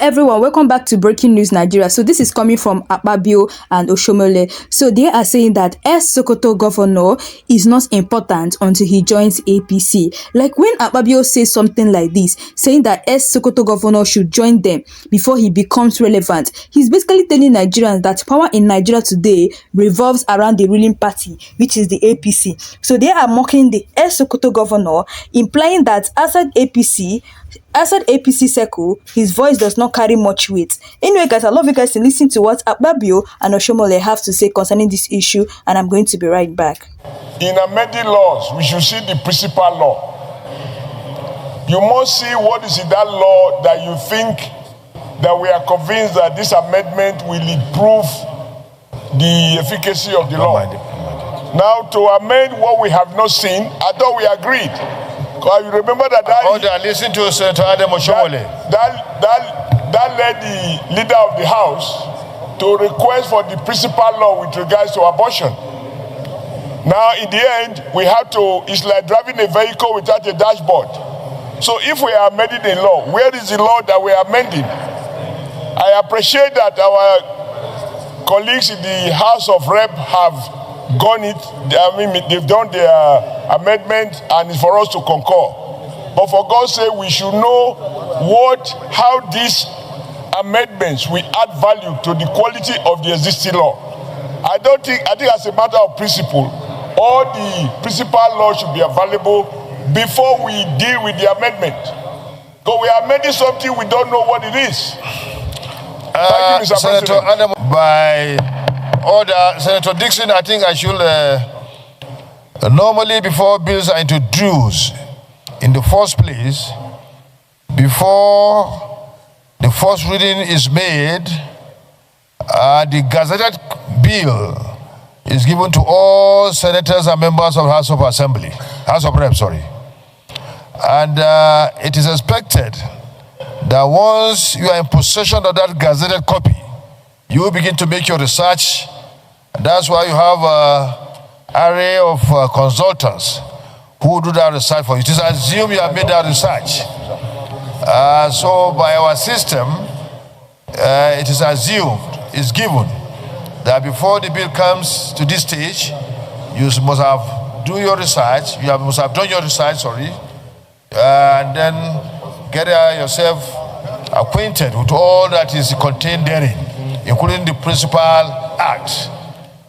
everyone, welcome back to Breaking News Nigeria. So this is coming from Akpabio and Oshiomhole. So they are saying that Sokoto governor is not important until he joins APC. Like when Akpabio says something like this, saying that Sokoto governor should join them before he becomes relevant, he's basically telling Nigerians that power in Nigeria today revolves around the ruling party, which is the APC. So they are mocking the Sokoto governor, implying that outside APC circle, his voice does not carry much weight. Anyway, guys, I love you guys to listen to what Akpabio and Oshiomhole have to say concerning this issue, and I'm going to be right back. In amending laws, we should see the principal law. You must see what is in that law that you think that we are convinced that this amendment will improve the efficacy of the law. Now, to amend what we have not seen, I thought we agreed. You remember that listen to Senator Oshiomhole. That led the leader of the House to request for the principal law with regards to abortion. Now, in the end, we have to, it's like driving a vehicle without a dashboard. So if we are amending a law, where is the law that we are amending? I appreciate that our colleagues in the House of Rep have gone it. I mean, they've done their amendment, and it's for us to concur. But for God's sake, we should know how these amendments will add value to the quality of the existing law. I think as a matter of principle, all the principal laws should be available before we deal with the amendment. Because we are amending something we don't know what it is. Thank you, Mr. Senator President. By order, Senator Dixon, I think I should normally before bills are introduced in the first place, before the first reading is made, the gazetted bill is given to all senators and members of House of Reps, and it is expected that once you are in possession of that gazetted copy, you will begin to make your research. That's why you have an array of consultants who do that research for you. It is assumed you have made that research. So by our system, it is assumed, it's given, that before the bill comes to this stage, you must have done your research, and then get yourself acquainted with all that is contained therein, including the principal act.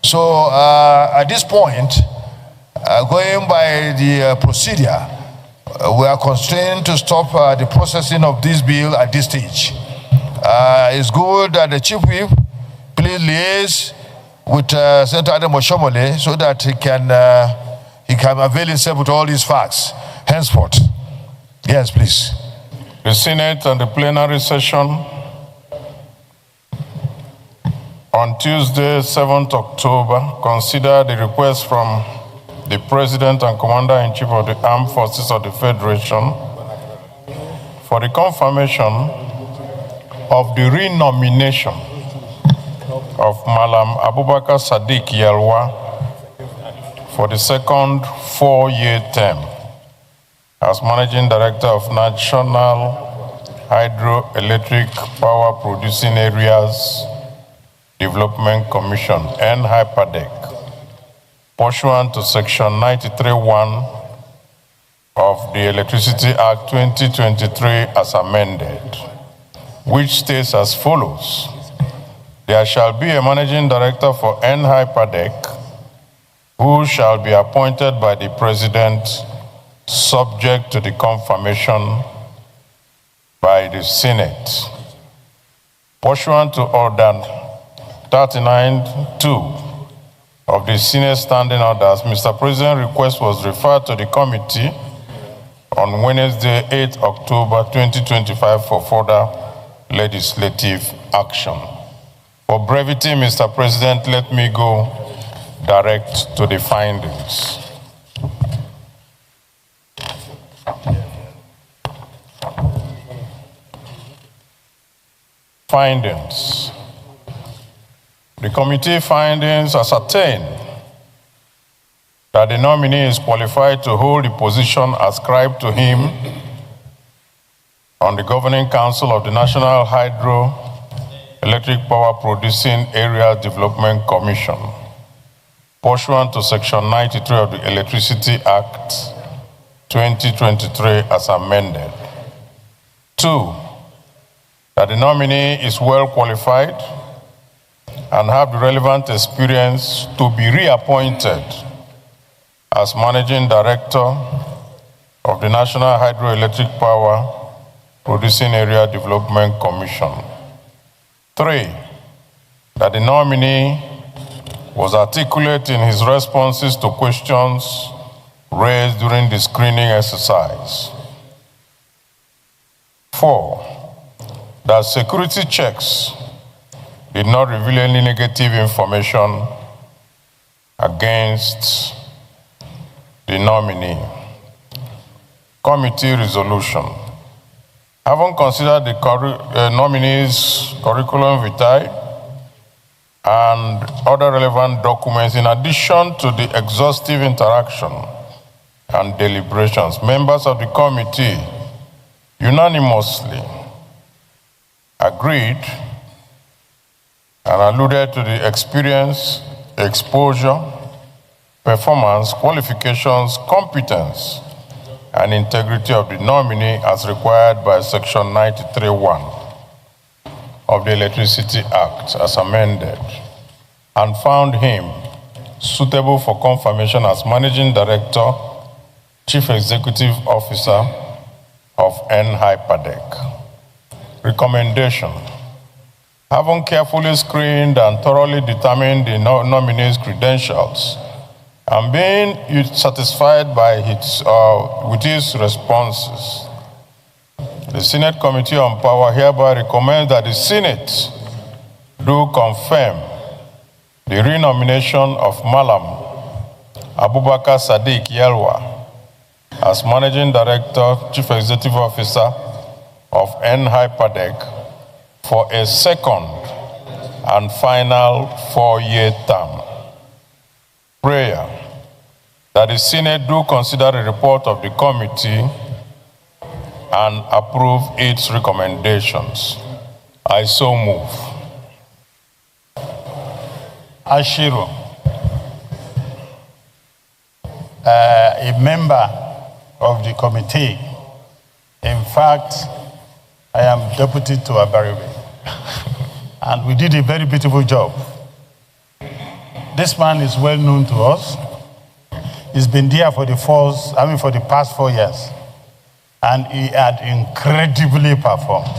So at this point, going by the procedure, we are constrained to stop the processing of this bill at this stage. It's good that the Chief Whip please liaise with Senator Oshiomhole so that he can avail himself with all these facts henceforth. Yes, please. The Senate and the plenary session on Tuesday, 7th October, consider the request from the President and Commander-in-Chief of the Armed Forces of the Federation for the confirmation of the renomination of Malam Abubakar Sadiq Yalwa for the second 4-year term as Managing Director of National Hydroelectric Power Producing Areas Development Commission, NHYPADEC, pursuant to Section 93(1) of the Electricity Act 2023 as amended, which states as follows: there shall be a Managing Director for NHYPADEC who shall be appointed by the President subject to the confirmation by the Senate. Pursuant to Order 39(2) of the Senate Standing Orders, Mr. President, request was referred to the committee on Wednesday, 8 October 2025 for further legislative action. For brevity, Mr. President, let me go direct to the findings. Findings. The committee findings ascertain that the nominee is qualified to hold the position ascribed to him on the Governing Council of the National Hydroelectric Power Producing Area Development Commission, pursuant to Section 93 of the Electricity Act 2023 as amended. 2, that the nominee is well qualified and have the relevant experience to be reappointed as Managing Director of the National Hydroelectric Power Producing Area Development Commission. 3, that the nominee was articulate in his responses to questions raised during the screening exercise. 4, that security checks did not reveal any negative information against the nominee. Committee resolution. Having considered the nominee's curriculum vitae and other relevant documents, in addition to the exhaustive interaction and deliberations, members of the committee unanimously agreed and alluded to the experience, exposure, performance, qualifications, competence, and integrity of the nominee as required by Section 93(1) of the Electricity Act as amended, and found him suitable for confirmation as Managing Director, Chief Executive Officer of NHYPADEC. Recommendation. Having carefully screened and thoroughly determined the nominee's credentials, and being satisfied with his responses, the Senate Committee on Power hereby recommends that the Senate do confirm the renomination of Malam Abubakar Sadiq Yelwa as Managing Director, Chief Executive Officer of NHYPADEC for a second and final 4-year term. Prayer. That the Senate do consider the report of the committee and approve its recommendations. I so move. Ashiro, a member of the committee. In fact, I am deputy to Abaribe. And we did a very beautiful job. This man is well known to us. He's been there for the past 4 years. And he had incredibly performed.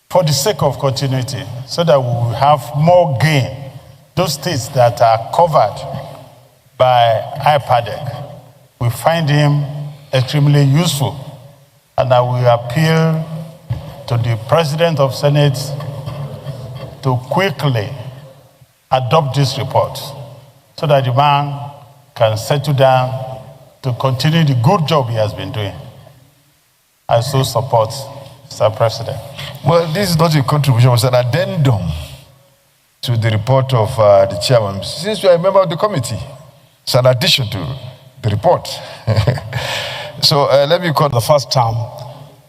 For the sake of continuity, so that we will have more gain, those states that are covered by IPADEC, we find him extremely useful. And I will appeal to the President of Senate to quickly adopt this report so that the man can settle down to continue the good job he has been doing. I so support, Mr. President. Well, this is not a contribution, it's an addendum to the report of the chairman. Since you are a member of the committee, it's an addition to the report. So let me call the first term.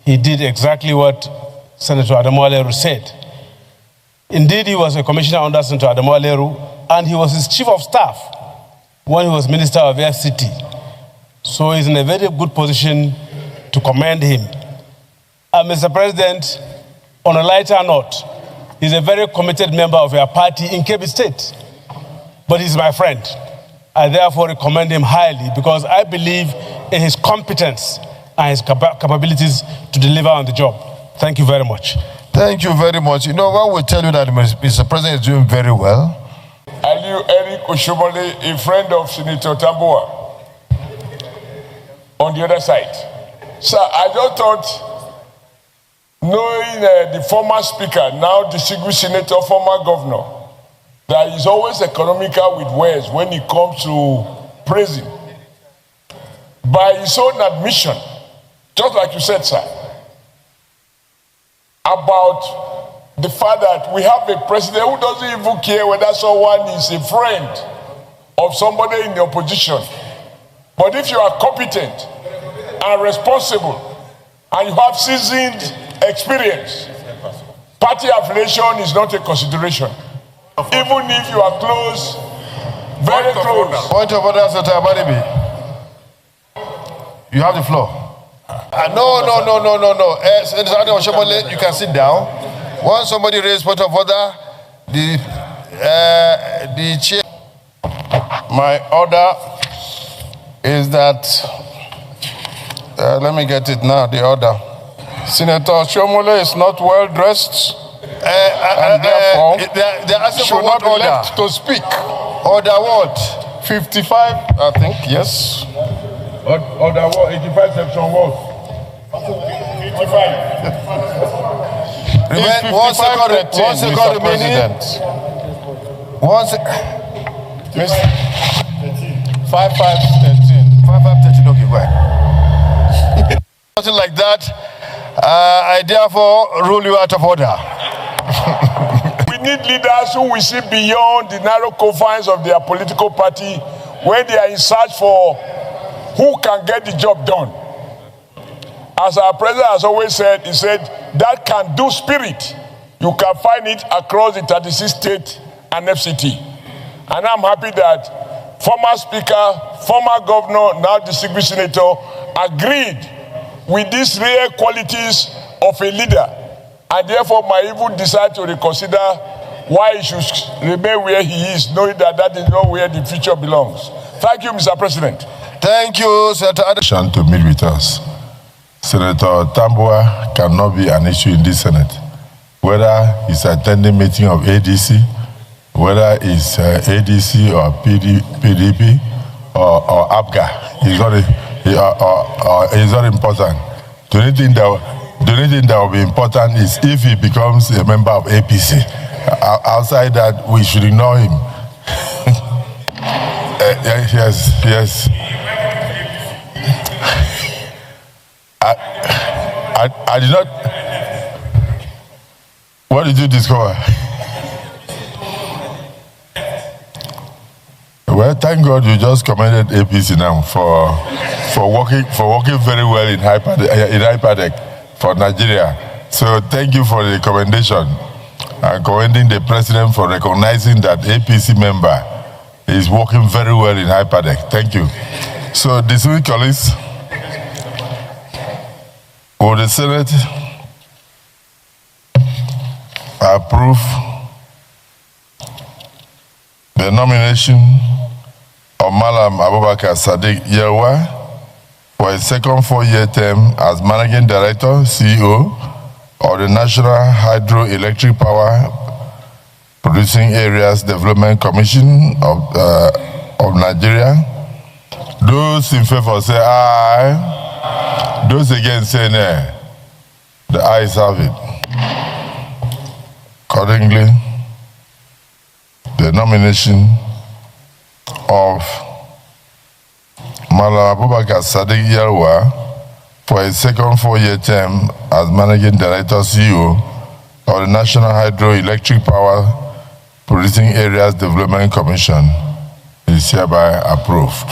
He did exactly what Senator Adamu Aleru said. Indeed, he was a commissioner under Senator Adamu Aleru, and he was his chief of staff when he was Minister of FCT. So he's in a very good position to commend him. And Mr. President, on a lighter note, he's a very committed member of your party in Kebbi State. But he's my friend. I therefore recommend him highly because I believe in his competence and his capabilities to deliver on the job. Thank you very much. Thank you very much. You know, what will tell you that Mr. President is doing very well? Aliu Eric Oshiomhole, a friend of Senator Tambuwal, on the other side. Sir, I just thought, knowing the former speaker, now distinguished senator, former governor, that he's always economical with words when it comes to praising. By his own admission, just like you said, sir, about the fact that we have a president who doesn't even care whether someone is a friend of somebody in the opposition. But if you are competent and responsible and you have seasoned experience, party affiliation is not a consideration. Even if you are close, very close. Point of order, Senator Abadibi. You have the floor. No. Senator Oshiomhole, you can sit down. Once somebody raises point of order, the chair. My order is that, let me get it now, the order. Senator Oshiomhole is not well dressed, and therefore they're asking should for not what be order? left to speak. Order what? 55, I think, yes. Order what? 85 section what? 85. One second remaining. One second. 5513. 5513, okay, right. Something like that, I therefore rule you out of order. We need leaders who will see beyond the narrow confines of their political party when they are in search for who can get the job done. As our president has always said, he said, that can do spirit. You can find it across the 36 states and FCT. And I'm happy that former speaker, former governor, now distinguished senator, agreed with these rare qualities of a leader, and therefore might even decide to reconsider why he should remain where he is, knowing that that is not where the future belongs. Thank you, Mr. President. Thank you, Senator Adam. To meet with us. Senator Tambuwal cannot be an issue in this Senate. Whether he's attending meeting of ADC, whether it's ADC or PDP or APGA, it's not important. The only thing that will be important is if he becomes a member of APC. Outside that, we should ignore him. Yes. I did not. What did you discover? Well, thank God you just commended APC now for working very well in IPADEC for Nigeria. So thank you for the commendation and commending the president for recognizing that APC member is working very well in IPADEC. Thank you. So this week, colleagues, will the Senate approve the nomination of Malam Abubakar Sadiq Yelwa for a second 4-year term as Managing Director, CEO of the National Hydroelectric Power Producing Areas Development Commission of Nigeria? Those in favor say aye. Those against say nay. The ayes have it. Accordingly, the nomination of Malam Abubakar Sadiq Yelwa for a second 4-year term as Managing Director, CEO of the National Hydroelectric Power Producing Areas Development Commission is hereby approved.